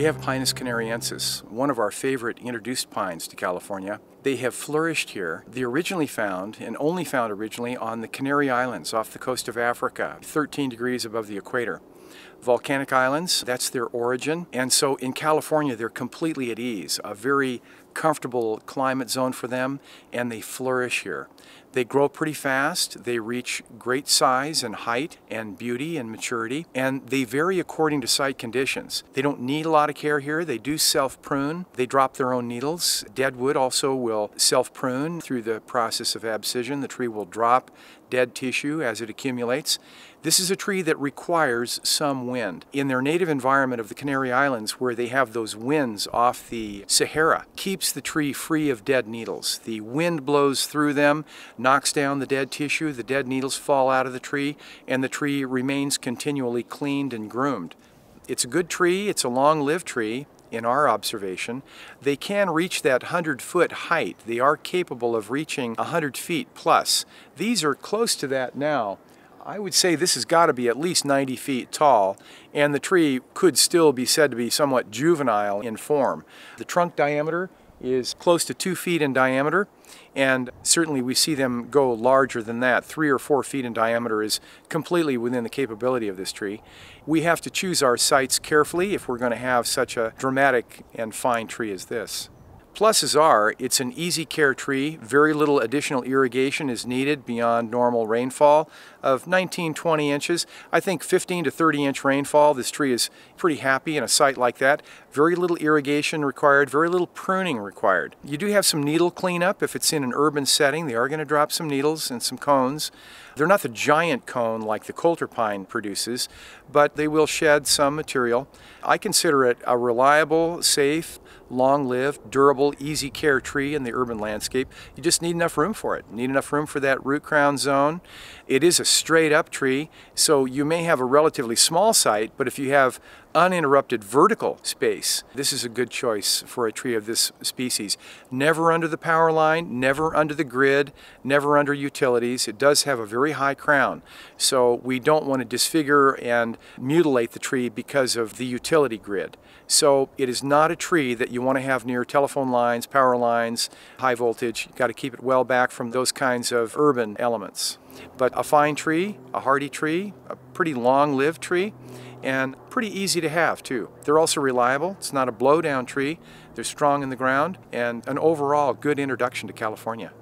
We have Pinus Canariensis, one of our favorite introduced pines to California. They have flourished here. They're originally found, and only found originally, on the Canary Islands off the coast of Africa, 13 degrees above the equator. Volcanic islands, that's their origin. And so in California, they're completely at ease, a very comfortable climate zone for them, and they flourish here. They grow pretty fast, they reach great size and height and beauty and maturity, and they vary according to site conditions. They don't need a lot of care here. They do self-prune. They drop their own needles. Dead wood also will self-prune through the process of abscission. The tree will drop dead tissue as it accumulates. This is a tree that requires some wind. In their native environment of the Canary Islands, where they have those winds off the Sahara, keeps the tree free of dead needles. The wind blows through them, knocks down the dead tissue, the dead needles fall out of the tree, and the tree remains continually cleaned and groomed. It's a good tree, it's a long-lived tree. In our observation, they can reach that 100-foot height. They are capable of reaching 100 feet plus. These are close to that now. I would say this has got to be at least 90 feet tall, and the tree could still be said to be somewhat juvenile in form. The trunk diameter is close to 2 feet in diameter, and certainly we see them go larger than that. 3 or 4 feet in diameter is completely within the capability of this tree. We have to choose our sites carefully if we're going to have such a dramatic and fine tree as this. Pluses are, it's an easy care tree. Very little additional irrigation is needed beyond normal rainfall of 19-20 inches. I think 15 to 30 inch rainfall, this tree is pretty happy in a site like that. Very little irrigation required, very little pruning required. You do have some needle cleanup if it's in an urban setting. They are going to drop some needles and some cones. They're not the giant cone like the Coulter pine produces, but they will shed some material. I consider it a reliable, safe, long-lived, durable, easy care tree in the urban landscape. You just need enough room for it. You need enough room for that root crown zone. It is a straight up tree, so you may have a relatively small site, but if you have uninterrupted vertical space, this is a good choice for a tree of this species. Never under the power line, never under the grid, never under utilities. It does have a very high crown, so we don't want to disfigure and mutilate the tree because of the utility grid. So it is not a tree that you want to have near telephone lines, power lines, high voltage. You've got to keep it well back from those kinds of urban elements. But a fine tree, a hardy tree, a pretty long-lived tree, and pretty easy to have too. They're also reliable. It's not a blow-down tree. They're strong in the ground, and an overall good introduction to California.